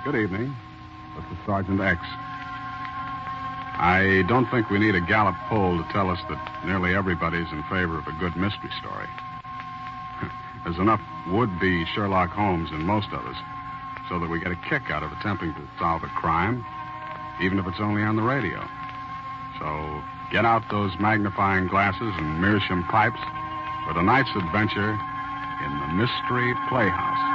Good evening. This is Sergeant X. I don't think we need a Gallup poll to tell us that nearly everybody's in favor of a good mystery story. There's enough would-be Sherlock Holmes in most of us so that we get a kick out of attempting to solve a crime, even if it's only on the radio. So get out those magnifying glasses and meerschaum pipes for tonight's adventure in the Mystery Playhouse.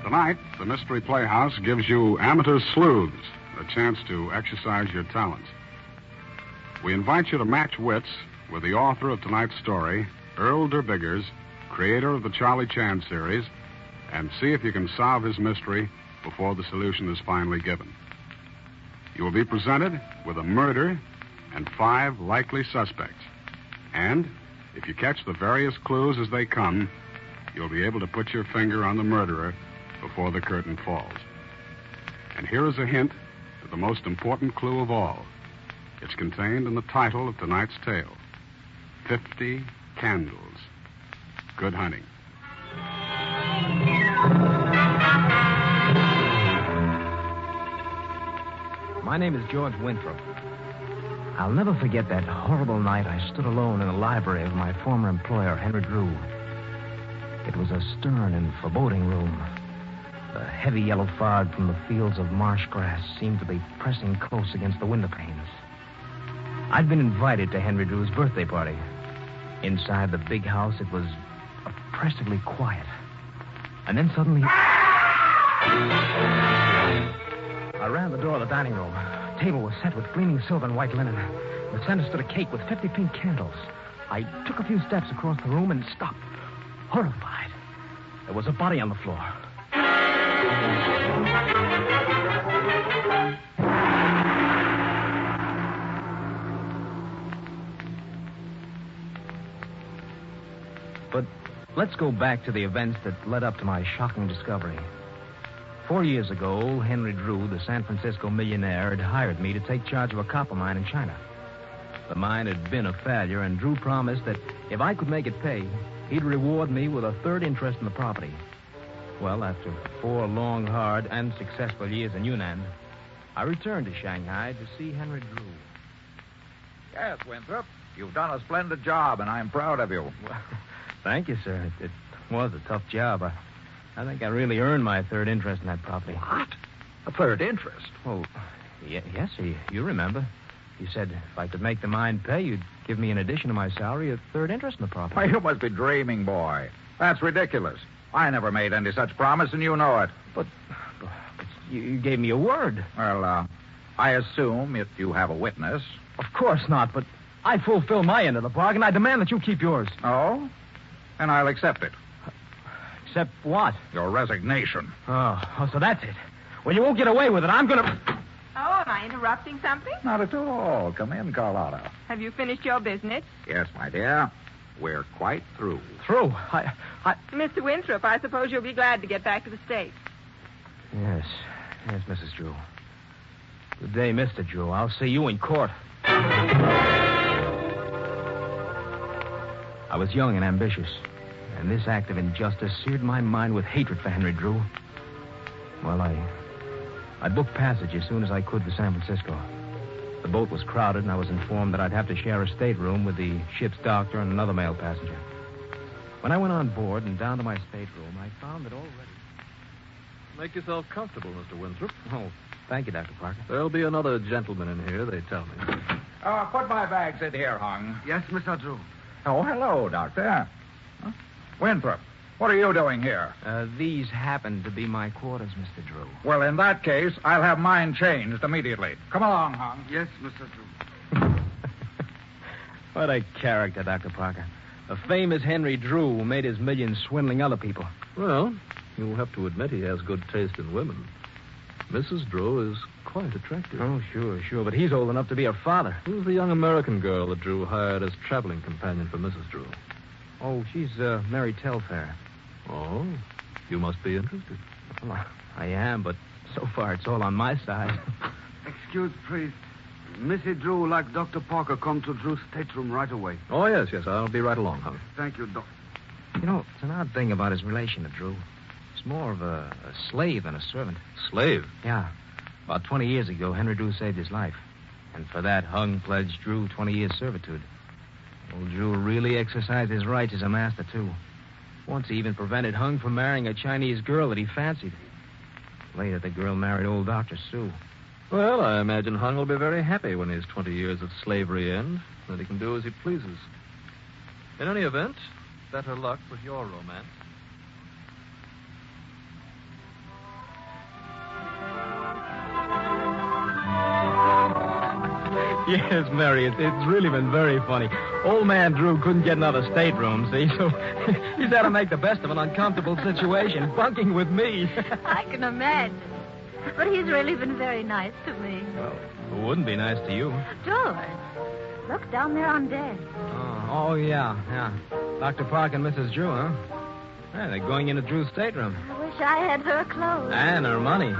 Tonight, the Mystery Playhouse gives you amateur sleuths a chance to exercise your talents. We invite you to match wits with the author of tonight's story, Earl Derbiggers, creator of the Charlie Chan series, and see if you can solve his mystery before the solution is finally given. You will be presented with a murder and 5 likely suspects. And if you catch the various clues as they come, you'll be able to put your finger on the murderer before the curtain falls. And here is a hint to the most important clue of all. It's contained in the title of tonight's tale, 50 Candles. Good hunting. My name is George Winthrop. I'll never forget that horrible night I stood alone in the library of my former employer, Henry Drew. It was a stern and foreboding room. The heavy yellow fog from the fields of marsh grass seemed to be pressing close against the window panes. I'd been invited to Henry Drew's birthday party. Inside the big house, it was oppressively quiet. And then suddenly... I ran the door of the dining room. The table was set with gleaming silver and white linen. In the center stood a cake with 50 pink candles. I took a few steps across the room and stopped, horrified. There was a body on the floor. But let's go back to the events that led up to my shocking discovery. 4 years ago, Henry Drew, the San Francisco millionaire, had hired me to take charge of a copper mine in China. The mine had been a failure, and Drew promised that if I could make it pay, he'd reward me with a third interest in the property. Well, after 4 long, hard, and successful years in Yunnan, I returned to Shanghai to see Henry Drew. Yes, Winthrop, you've done a splendid job, and I'm proud of you. Well, thank you, sir. It was a tough job. I think I really earned my third interest in that property. What? A third interest? Oh, yes, sir. You remember. You said if I could make the mine pay, you'd give me, in addition to my salary, a third interest in the property. Why, you must be dreaming, boy. That's ridiculous. I never made any such promise, and you know it. But you gave me a word. Well, I assume if you have a witness. Of course not, but I fulfill my end of the bargain. I demand that you keep yours. Oh? And I'll accept it. Accept what? Your resignation. Oh, so that's it. Well, you won't get away with it. I'm going to... Oh, am I interrupting something? Not at all. Come in, Carlotta. Have you finished your business? Yes, my dear. We're quite through. Through? Mr. Winthrop, I suppose you'll be glad to get back to the States. Yes, Mrs. Drew. Good day, Mr. Drew. I'll see you in court. I was young and ambitious, and this act of injustice seared my mind with hatred for Henry Drew. Well, I booked passage as soon as I could for San Francisco. The boat was crowded, and I was informed that I'd have to share a stateroom with the ship's doctor and another male passenger. When I went on board and down to my stateroom, I found that already... Make yourself comfortable, Mr. Winthrop. Oh, thank you, Dr. Parker. There'll be another gentleman in here, they tell me. Put my bags in here, Hung. Yes, Mr. Drew. Oh, hello, Doctor. Huh? Winthrop, what are you doing here? These happen to be my quarters, Mr. Drew. Well, in that case, I'll have mine changed immediately. Come along, Hung. Yes, Mr. Drew. What a character, Dr. Parker. The famous Henry Drew made his millions swindling other people. Well, you'll have to admit he has good taste in women. Mrs. Drew is quite attractive. Oh, sure. But he's old enough to be her father. Who's the young American girl that Drew hired as traveling companion for Mrs. Drew? Oh, she's Mary Telfair. Oh? You must be interested. Well, I am, but so far it's all on my side. Excuse, please. Missy Drew would like Dr. Parker come to Drew's stateroom right away. Oh, yes. I'll be right along, Hung. Thank you, Doc. You know, it's an odd thing about his relation to Drew. It's more of a slave than a servant. Slave? Yeah. About 20 years ago, Henry Drew saved his life. And for that, Hung pledged Drew 20 years' servitude. Old Drew really exercised his rights as a master, too. Once he even prevented Hung from marrying a Chinese girl that he fancied. Later, the girl married old Dr. Sue. Well, I imagine Hung will be very happy when his 20 years of slavery end, that he can do as he pleases. In any event, better luck with your romance. Yes, Mary, it's really been very funny. Old man Drew couldn't get another stateroom, see, so he's had to make the best of an uncomfortable situation, bunking with me. I can imagine. But he's really been very nice to me. Well, who wouldn't be nice to you? George, look down there on deck. Oh, yeah. Dr. Park and Mrs. Drew, huh? Yeah, they're going into Drew's stateroom. I wish I had her clothes. And her money.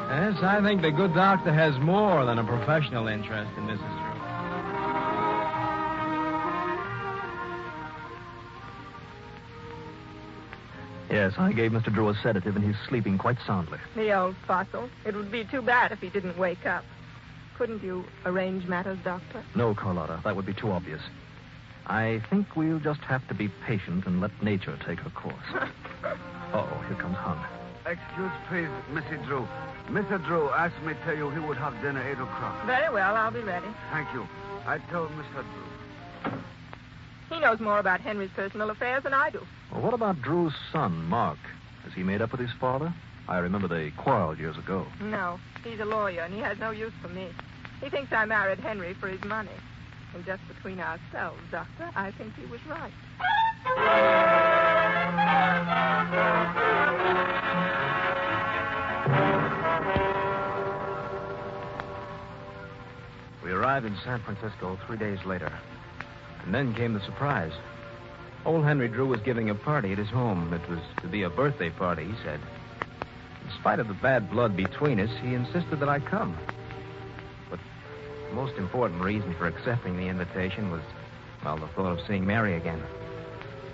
Yes, I think the good doctor has more than a professional interest in Mrs. Drew. Yes, I gave Mr. Drew a sedative, and he's sleeping quite soundly. The old fossil. It would be too bad if he didn't wake up. Couldn't you arrange matters, Doctor? No, Carlotta, that would be too obvious. I think we'll just have to be patient and let nature take her course. Uh-oh, here comes Hung. Excuse, please, Missy Drew. Mr. Drew asked me to tell you he would have dinner 8 o'clock. Very well, I'll be ready. Thank you. I told Mr. Drew. He knows more about Henry's personal affairs than I do. Well, what about Drew's son, Mark? Has he made up with his father? I remember they quarreled years ago. No, he's a lawyer, and he has no use for me. He thinks I married Henry for his money. And just between ourselves, Doctor, I think he was right. We arrived in San Francisco 3 days later. And then came the surprise. Old Henry Drew was giving a party at his home. It was to be a birthday party, he said. In spite of the bad blood between us, he insisted that I come. But the most important reason for accepting the invitation was, well, the thought of seeing Mary again.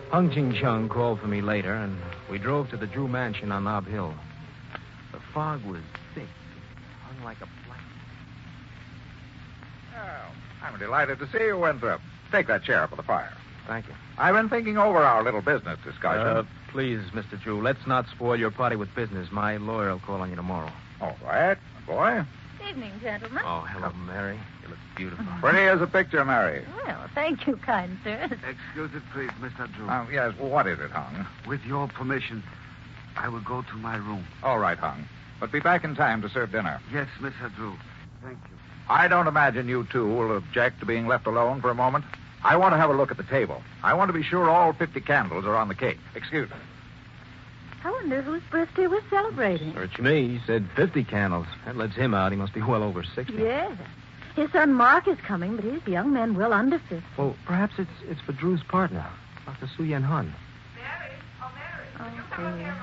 Hung Ching Chung called for me later, and we drove to the Drew mansion on Nob Hill. The fog was thick. It hung like a blanket. Oh, I'm delighted to see you, Winthrop. Take that chair for the fire. Thank you. I've been thinking over our little business discussion. Please, Mr. Drew, let's not spoil your party with business. My lawyer will call on you tomorrow. All right, boy. Evening, gentlemen. Oh, hello, Mary. You look beautiful. Pretty as a picture, Mary. Well, thank you, kind sir. Excuse it, please, Mr. Drew. Yes, well, what is it, Hung? With your permission, I will go to my room. All right, Hung. But be back in time to serve dinner. Yes, Mr. Drew. Thank you. I don't imagine you two will object to being left alone for a moment. I want to have a look at the table. I want to be sure all 50 candles are on the cake. Excuse me. I wonder whose birthday we're celebrating. Search me. He said 50 candles. That lets him out. He must be well over 60. Yes. His son Mark is coming, but he's a young man well under 50. Well, perhaps it's for Drew's partner, Dr. Su Yen Hun. Mary? Oh, Mary. Oh, dear.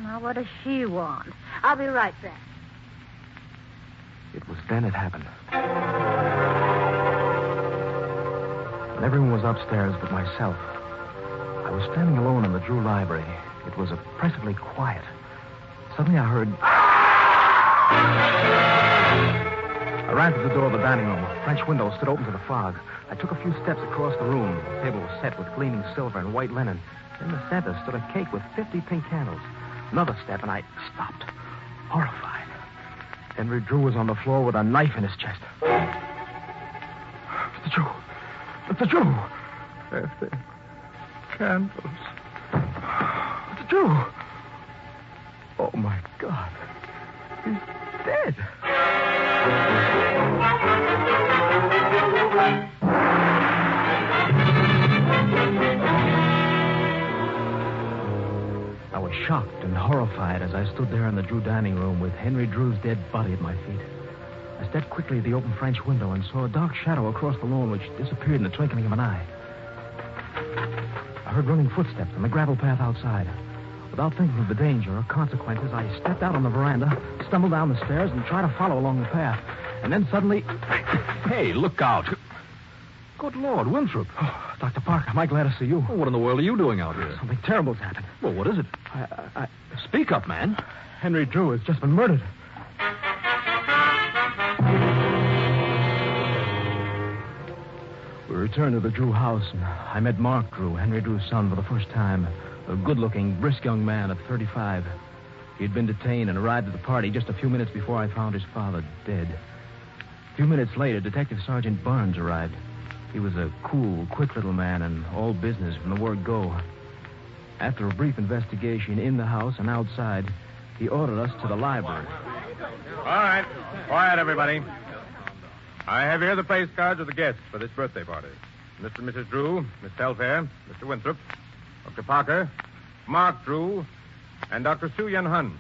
Now, what does she want? I'll be right back. It was then it happened. When everyone was upstairs but myself, I was standing alone in the Drew library. It was oppressively quiet. Suddenly I heard... I ran to the door of the dining room. A French window stood open to the fog. I took a few steps across the room. The table was set with gleaming silver and white linen. In the center stood a cake with 50 pink candles. Another step, and I stopped, horrified. Henry Drew was on the floor with a knife in his chest. Mr. Drew! Mr. Drew! There's the candles. Mr. Drew! Oh, my God. He's dead. I was shocked and horrified as I stood there in the Drew dining room with Henry Drew's dead body at my feet. I stepped quickly to the open French window and saw a dark shadow across the lawn which disappeared in the twinkling of an eye. I heard running footsteps on the gravel path outside. Without thinking of the danger or consequences, I stepped out on the veranda, stumbled down the stairs, and tried to follow along the path. And then suddenly... Hey, look out. Good Lord, Winthrop. Oh, Dr. Parker, am I glad to see you? Well, what in the world are you doing out here? Something terrible's happened. Well, what is it? Speak up, man. Henry Drew has just been murdered. We returned to the Drew house, and I met Mark Drew, Henry Drew's son, for the first time. A good-looking, brisk young man of 35. He'd been detained and arrived at the party just a few minutes before I found his father dead. A few minutes later, Detective Sergeant Barnes arrived. He was a cool, quick little man and all business from the word go. After a brief investigation in the house and outside, he ordered us to the library. All right. Quiet, everybody. I have here the place cards of the guests for this birthday party. Mr. and Mrs. Drew, Miss Telfair, Mr. Winthrop, Dr. Parker, Mark Drew, and Dr. Soo-Yun Hun.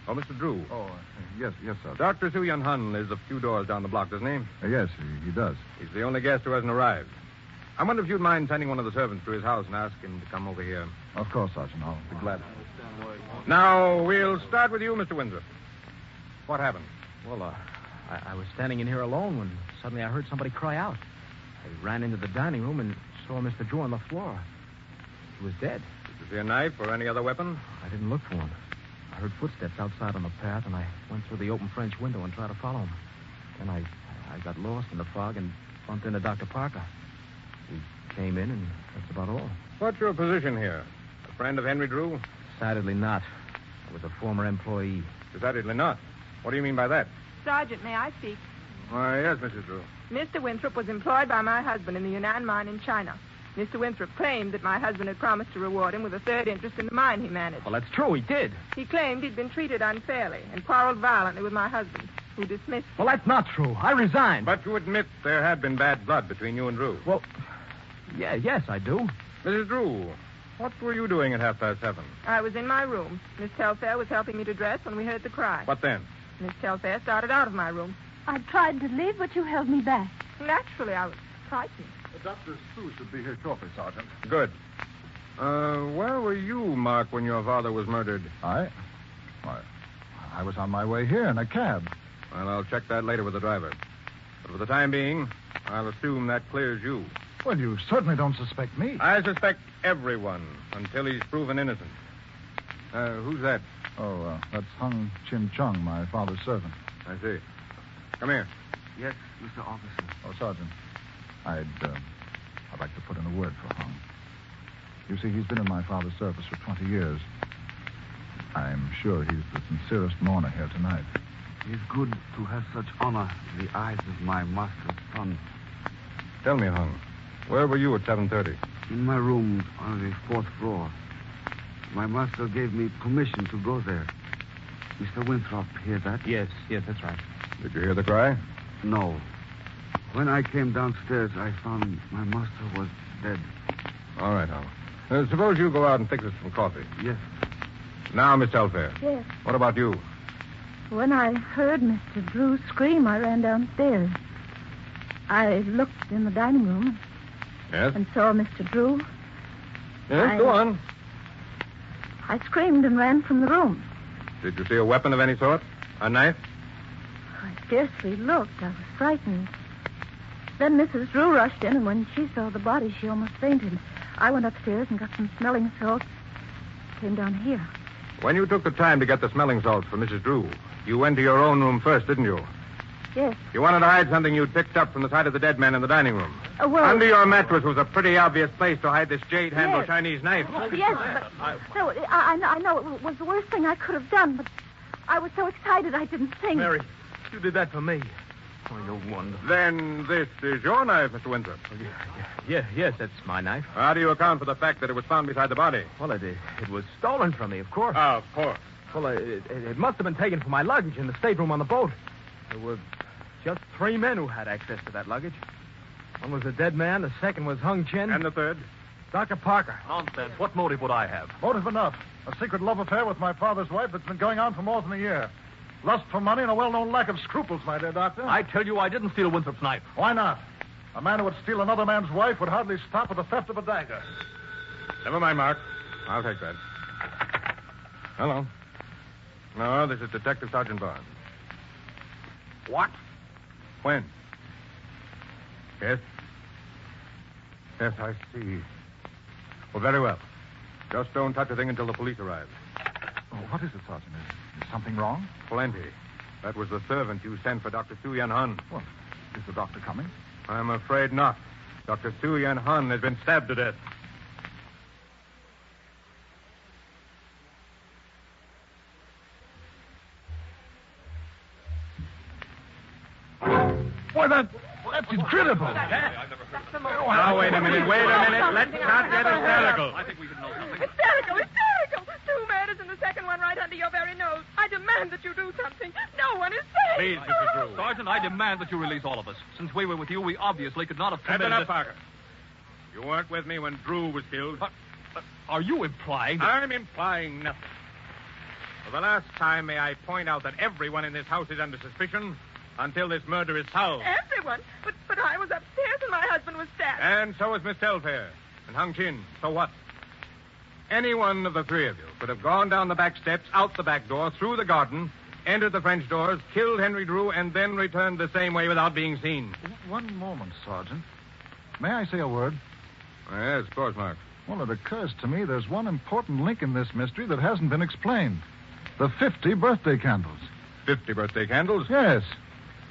Oh, Mr. Drew. Oh, yes, sir. Dr. Soo-Yun Hun lives a few doors down the block, doesn't he? Yes, he does. He's the only guest who hasn't arrived. I wonder if you'd mind sending one of the servants to his house and ask him to come over here. Of course, Sergeant. I'll be glad. Now, we'll start with you, Mr. Winthrop. What happened? Well, I was standing in here alone when suddenly I heard somebody cry out. I ran into the dining room and saw Mr. Drew on the floor. He was dead. Did you see a knife or any other weapon? I didn't look for one. I heard footsteps outside on the path, and I went through the open French window and tried to follow him. Then I got lost in the fog and bumped into Dr. Parker. He came in, and that's about all. What's your position here? A friend of Henry Drew? Decidedly not. I was a former employee. Decidedly not. What do you mean by that? Sergeant, may I speak? Why, yes, Mrs. Drew. Mr. Winthrop was employed by my husband in the Yunnan mine in China. Mr. Winthrop claimed that my husband had promised to reward him with a third interest in the mine he managed. Well, that's true. He did. He claimed he'd been treated unfairly and quarreled violently with my husband, who dismissed him. Well, that's not true. I resigned. But you admit there had been bad blood between you and Drew. Well, yes, I do. Mrs. Drew, what were you doing at 7:30? I was in my room. Miss Telfair was helping me to dress when we heard the cry. What then? Miss Telfair started out of my room. I tried to leave, but you held me back. Naturally, I was frightened. Dr. Sue should be here shortly, Sergeant. Good. Where were you, Mark, when your father was murdered? I was on my way here in a cab. Well, I'll check that later with the driver. But for the time being, I'll assume that clears you. Well, you certainly don't suspect me. I suspect everyone until he's proven innocent. Who's that? Oh, that's Hung Chin Chung, my father's servant. I see. Come here. Yes, Mr. Officer. Oh, Sergeant, I'd like to put in a word for Hung. You see, he's been in my father's service for 20 years. I'm sure he's the sincerest mourner here tonight. It is good to have such honor in the eyes of my master's son. Tell me, Hung, where were you at 7:30? In my room on the 4th floor. My master gave me permission to go there. Mr. Winthrop, hear that? Yes, that's right. Did you hear the cry? No. When I came downstairs, I found my master was dead. All right, Hung. Suppose you go out and fix us some coffee. Yes. Now, Miss Telfair. Yes. What about you? When I heard Mr. Drew scream, I ran downstairs. I looked in the dining room Yes? and saw Mr. Drew. Yes, go on. I screamed and ran from the room. Did you see a weapon of any sort? A knife? I scarcely looked. I was frightened. Then Mrs. Drew rushed in, and when she saw the body, she almost fainted. I went upstairs and got some smelling salts. Came down here. When you took the time to get the smelling salts for Mrs. Drew, you went to your own room first, didn't you? Yes. You wanted to hide something you'd picked up from the side of the dead man in the dining room. Well... Under your mattress was a pretty obvious place to hide this jade-handled Yes. Chinese knife. Yes, but... No, I know it was the worst thing I could have done, but I was so excited I didn't think. Mary, you did that for me. Oh, you're wonderful. Then this is your knife, Mr. Winthrop. Yes, that's my knife. How do you account for the fact that it was found beside the body? Well, it was stolen from me, of course. Of course. Well, it must have been taken from my luggage in the stateroom on the boat. There were just 3 men who had access to that luggage. One was the dead man, the second was Hung Chin. And the third? Dr. Parker. Nonsense. What motive would I have? Motive enough. A secret love affair with my father's wife that's been going on for more than a year. Lust for money and a well-known lack of scruples, my dear doctor. I tell you, I didn't steal Winthrop's knife. Why not? A man who would steal another man's wife would hardly stop at the theft of a dagger. Never mind, Mark. I'll take that. Hello. No, this is Detective Sergeant Barnes. What? When? Yes? Yes, I see. Well, very well. Just don't touch a thing until the police arrive. Oh, what is it, Sergeant? Is something wrong? Plenty. That was the servant you sent for Dr. Su Yan Hun. Well, is the doctor coming? I'm afraid not. Dr. Su Yan Hun has been stabbed to death. Why, that's incredible. Now, wait a minute. Let's not get hysterical. Hysterical! Two murders and the second one right under your very nose. I demand that you do something. No one is safe. Please, Mrs. Drew. Sergeant, I demand that you release all of us. Since we were with you, we obviously could not have That's committed... enough, Parker. You weren't with me when Drew was killed. Are you implying... I'm implying nothing. For the last time, may I point out that everyone in this house is under suspicion until this murder is solved. Everyone. But I was upstairs and my husband was stabbed. And so was Miss Telfair and Hung Chin. So what? Any one of the three of you could have gone down the back steps, out the back door, through the garden, entered the French doors, killed Henry Drew, and then returned the same way without being seen. One moment, Sergeant. May I say a word? Yes, of course, Mark. Well, it occurs to me there's one important link in this mystery that hasn't been explained. The 50 birthday candles. 50 birthday candles? Yes.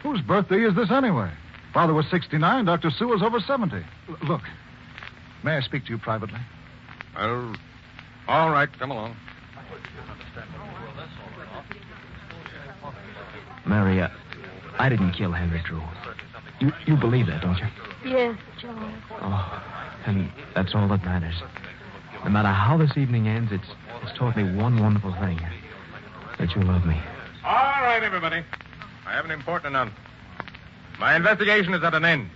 Whose birthday is this anyway? Father was 69, Dr. Sue was over 70. Look, may I speak to you privately? Well, all right, come along. Mary, I didn't kill Henry Drew. You believe that, don't you? Yes, George. Oh, and that's all that matters. No matter how this evening ends, it's taught me one wonderful thing. That you love me. All right, everybody. I have an important announcement. My investigation is at an end.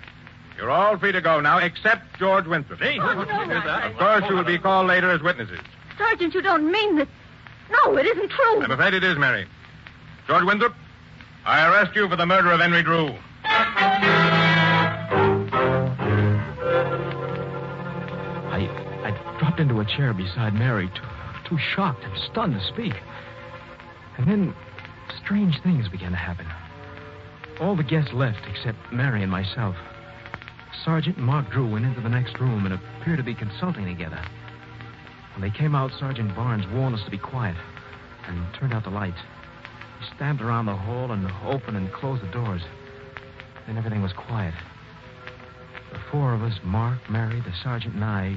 You're all free to go now, except George Winthrop. Hey, Of course, you will be called later as witnesses. Sergeant, you don't mean that. No, it isn't true. I'm afraid it is, Mary. George Winthrop, I arrest you for the murder of Henry Drew. I dropped into a chair beside Mary, too shocked and stunned to speak. And then strange things began to happen. All the guests left except Mary and myself. Sergeant and Mark Drew went into the next room and appeared to be consulting together. When they came out, Sergeant Barnes warned us to be quiet and turned out the lights. He stamped around the hall and opened and closed the doors. Then everything was quiet. The four of us, Mark, Mary, the sergeant, and I,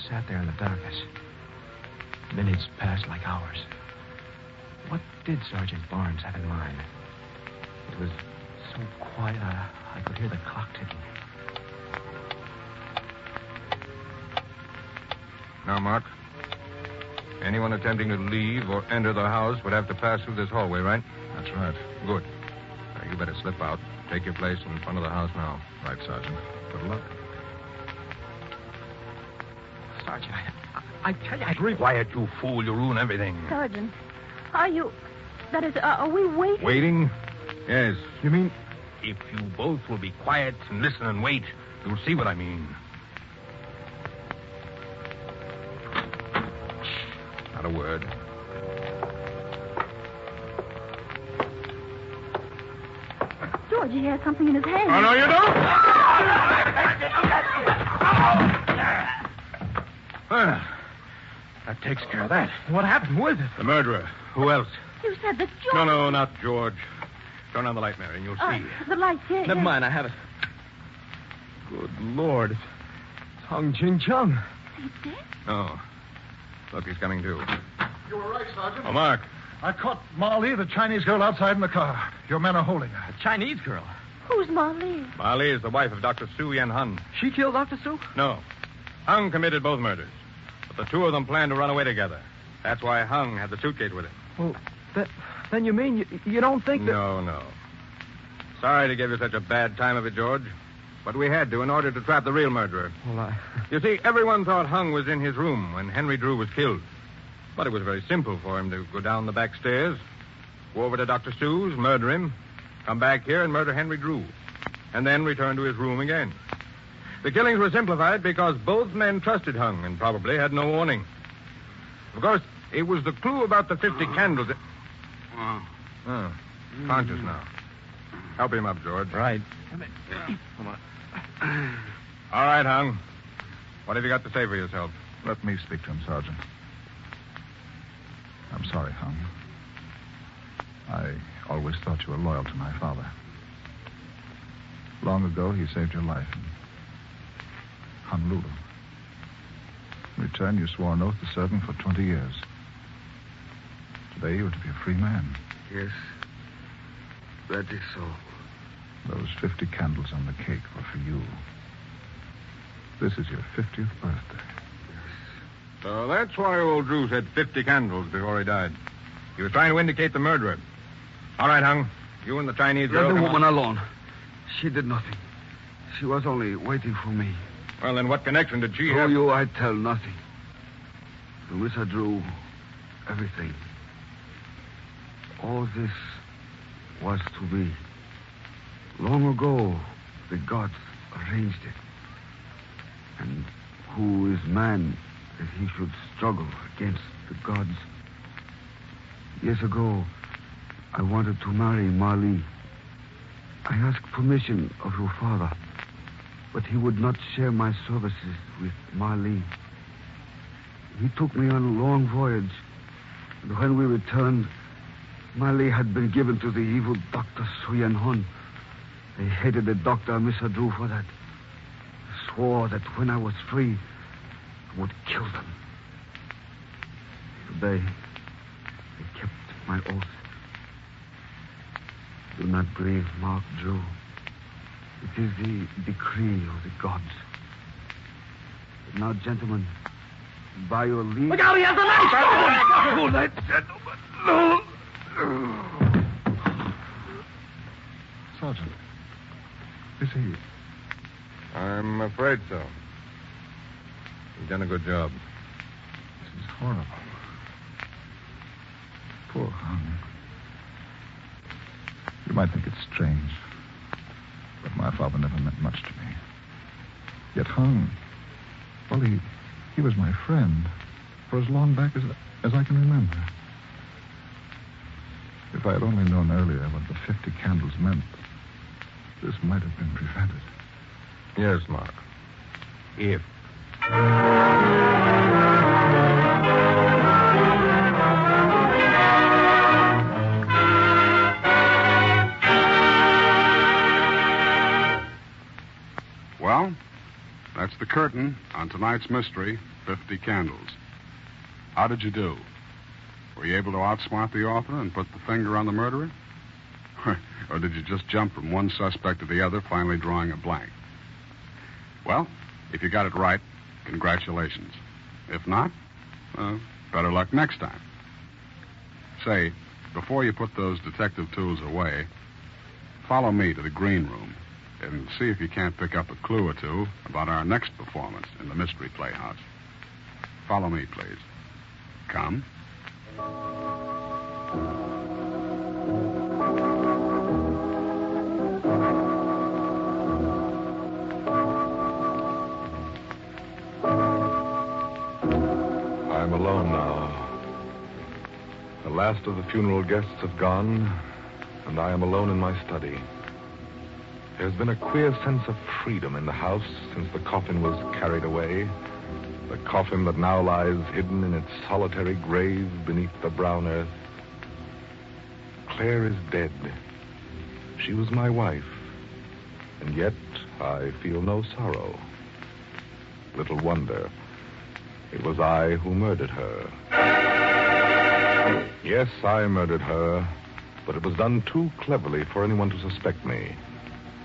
sat there in the darkness. Minutes passed like hours. What did Sergeant Barnes have in mind? It was so quiet I could hear the clock ticking. Now, Mark, anyone attempting to leave or enter the house would have to pass through this hallway, right? That's right. Good. Now, you better slip out. Take your place in front of the house now. Right, Sergeant. Good luck. Sergeant, I tell you, I agree. Quiet, you fool. You ruin everything. Sergeant, are you... That is, are we waiting? Waiting? Yes. You mean... If you both will be quiet and listen and wait, you'll see what I mean. Not a word. George, he has something in his hand. Oh, no, you don't? Well, that takes care of that. What happened? Who is it? The murderer. Who else? You said that George... No, not George. Turn on the light, Mary, and you'll see. The light, yes. Never mind, I have it. Good Lord, it's Hung Ching Chung. He's dead? Oh. Look, he's coming too. You were right, Sergeant. Oh, Mark. I caught Molly, the Chinese girl, outside in the car. Your men are holding her. A Chinese girl. Who's Molly? Molly is the wife of Dr. Su Yan Hun. She killed Dr. Sue? No. Hung committed both murders. But the two of them planned to run away together. That's why Hung had the suitcase with him. Well, then you mean you don't think that... No. Sorry to give you such a bad time of it, George. But we had to in order to trap the real murderer. Well, You see, everyone thought Hung was in his room when Henry Drew was killed. But it was very simple for him to go down the back stairs, go over to Dr. Sue's, murder him, come back here and murder Henry Drew, and then return to his room again. The killings were simplified because both men trusted Hung and probably had no warning. Of course, It was the clue about the 50 candles. Oh, conscious now. Help him up, George. Right. Come on. All right, Hung. What have you got to say for yourself? Let me speak to him, Sergeant. I'm sorry, Hung. I always thought you were loyal to my father. Long ago, he saved your life in Honolulu. In return, you swore an oath to serve him for 20 years. Today, you are to be a free man. Yes, that is so. Those 50 candles on the cake were for you. This is your 50th birthday. So that's why old Drew said 50 candles before he died. He was trying to indicate the murderer. All right, Hung. You and the Chinese girl... Let the come woman on. alone. She did nothing. She was only waiting for me. Well, then what connection did she To have? you, I tell nothing. To Mr. Drew, everything. All this was to be. Long ago, the gods arranged it. And who is man that he should struggle against the gods? Years ago, I wanted to marry Molle. I asked permission of your father, but he would not share my services with Molle. He took me on a long voyage, and when we returned, Molle had been given to the evil Dr. Suyen Hon. They hated the doctor, Mr. Drew, for that. They swore that when I was free, I would kill them. Today, they kept my oath. Do not grieve, Mark Drew. It is the decree of the gods. But now, gentlemen, by your leave... Look out, he has a knife! Oh, that gentleman, no! Sergeant, is he... I'm afraid so. You've done a good job. This is horrible. Poor Hung. You might think it's strange, but my father never meant much to me. Yet Hung, well, he was my friend for as long back as I can remember. If I had only known earlier what the 50 candles meant, this might have been prevented. Yes, Mark. If. Well, that's the curtain on tonight's mystery, 50 Candles. How did you do? Were you able to outsmart the author and put the finger on the murderer? Or did you just jump from one suspect to the other, finally drawing a blank? Well, if you got it right, congratulations. If not, better luck next time. Say, before you put those detective tools away, follow me to the green room and see if you can't pick up a clue or two about our next performance in the Mystery Playhouse. Follow me, please. Come. I'm alone now. The last of the funeral guests have gone, and I am alone in my study. There's been a queer sense of freedom in the house since the coffin was carried away. The coffin that now lies hidden in its solitary grave beneath the brown earth. Claire is dead. She was my wife. And yet I feel no sorrow. Little wonder. It was I who murdered her. Yes, I murdered her, but it was done too cleverly for anyone to suspect me.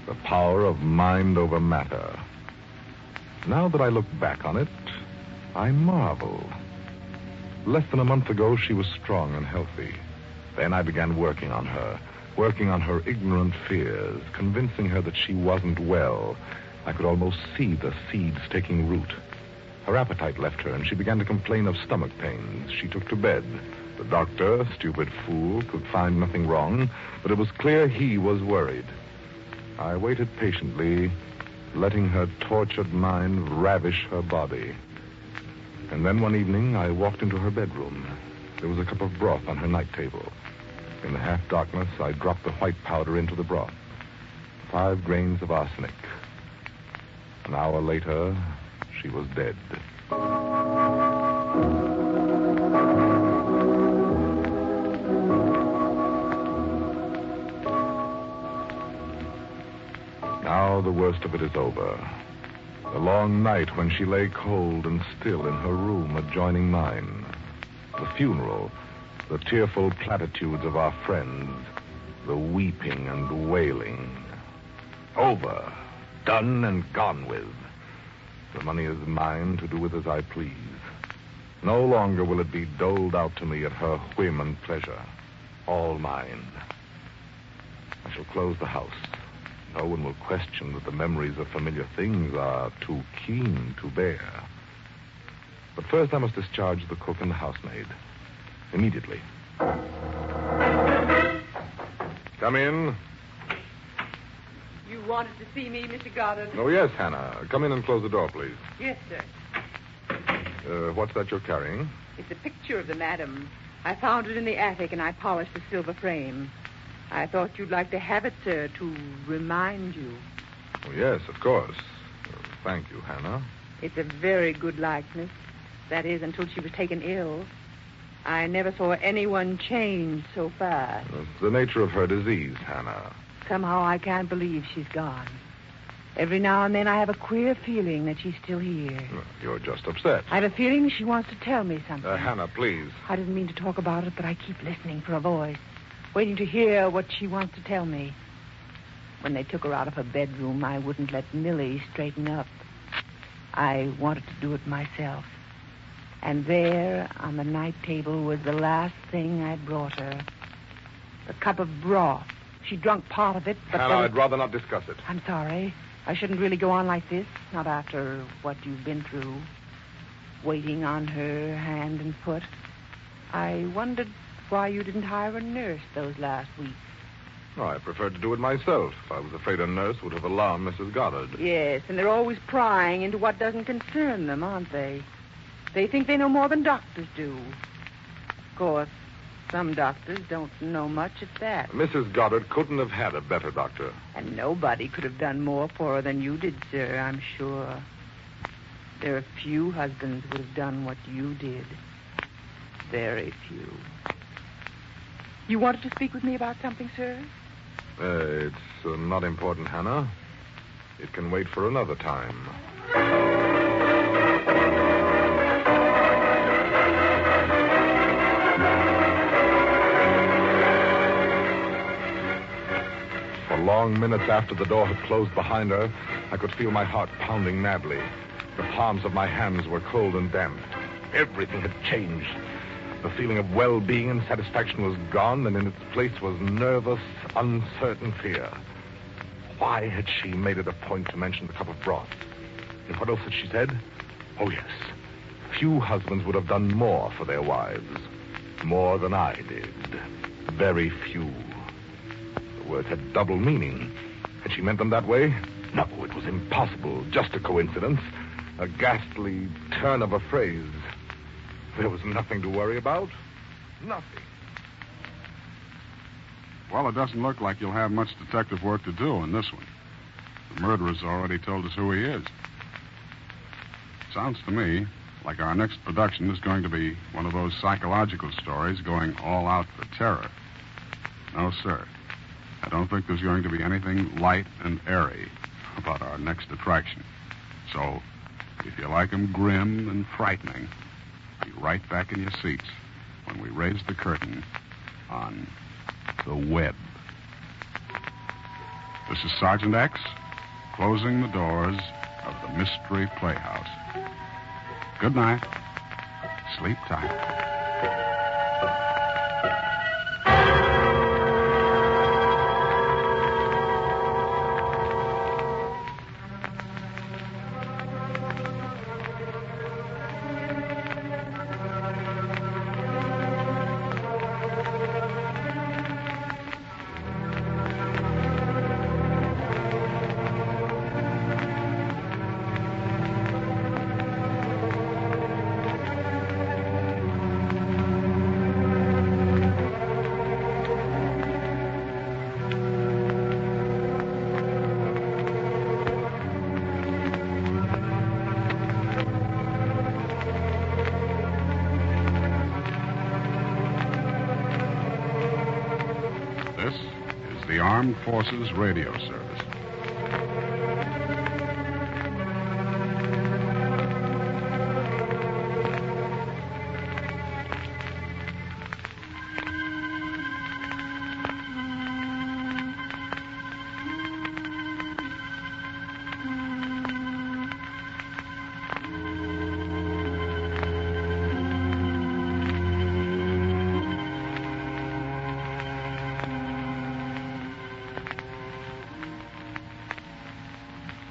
The power of mind over matter. Now that I look back on it, I marvel. Less than a month ago, she was strong and healthy. Then I began working on her ignorant fears, convincing her that she wasn't well. I could almost see the seeds taking root. Her appetite left her, and she began to complain of stomach pains. She took to bed. The doctor, stupid fool, could find nothing wrong, but it was clear he was worried. I waited patiently, letting her tortured mind ravish her body. And then one evening, I walked into her bedroom. There was a cup of broth on her night table. In the half-darkness, I dropped the white powder into the broth. 5 grains of arsenic. An hour later, she was dead. Now the worst of it is over. The long night when she lay cold and still in her room adjoining mine. The funeral, the tearful platitudes of our friends, the weeping and wailing. Over, done and gone with. The money is mine to do with as I please. No longer will it be doled out to me at her whim and pleasure. All mine. I shall close the house. No one will question that the memories of familiar things are too keen to bear. But first I must discharge the cook and the housemaid. Immediately. Come in. You wanted to see me, Mr. Goddard? Oh, yes, Hannah. Come in and close the door, please. Yes, sir. What's that you're carrying? It's a picture of the madam. I found it in the attic, and I polished the silver frame. I thought you'd like to have it, sir, to remind you. Oh, yes, of course. Thank you, Hannah. It's a very good likeness. That is, until she was taken ill. I never saw anyone change so fast. It's the nature of her disease, Hannah. Somehow I can't believe she's gone. Every now and then I have a queer feeling that she's still here. You're just upset. I have a feeling she wants to tell me something. Hannah, please. I didn't mean to talk about it, but I keep listening for a voice, waiting to hear what she wants to tell me. When they took her out of her bedroom, I wouldn't let Millie straighten up. I wanted to do it myself. And there, on the night table, was the last thing I brought her. The cup of broth. She drunk part of it, but... Hannah, I'd rather not discuss it. I'm sorry. I shouldn't really go on like this, not after what you've been through. Waiting on her hand and foot. I wondered why you didn't hire a nurse those last weeks. Oh, I preferred to do it myself. I was afraid a nurse would have alarmed Mrs. Goddard. Yes, and they're always prying into what doesn't concern them, aren't they? They think they know more than doctors do. Of course, some doctors don't know much at that. Mrs. Goddard couldn't have had a better doctor. And nobody could have done more for her than you did, sir, I'm sure. There are few husbands would have done what you did. Very few. You wanted to speak with me about something, sir? It's not important, Hannah. It can wait for another time. For long minutes after the door had closed behind her, I could feel my heart pounding madly. The palms of my hands were cold and damp. Everything had changed. The feeling of well-being and satisfaction was gone, and in its place was nervous, uncertain fear. Why had she made it a point to mention the cup of broth? And what else had she said? Oh, yes. Few husbands would have done more for their wives. More than I did. Very few. The words had double meaning. Had she meant them that way? No, it was impossible. Just a coincidence. A ghastly turn of a phrase. There was nothing to worry about. Nothing. Well, it doesn't look like you'll have much detective work to do in this one. The murderer's already told us who he is. Sounds to me like our next production is going to be one of those psychological stories going all out for terror. No, sir. I don't think there's going to be anything light and airy about our next attraction. So, if you like 'em grim and frightening, be right back in your seats when we raise the curtain on The Web. This is Sergeant X, closing the doors of the Mystery Playhouse. Good night. Sleep tight. Armed Forces Radio Service.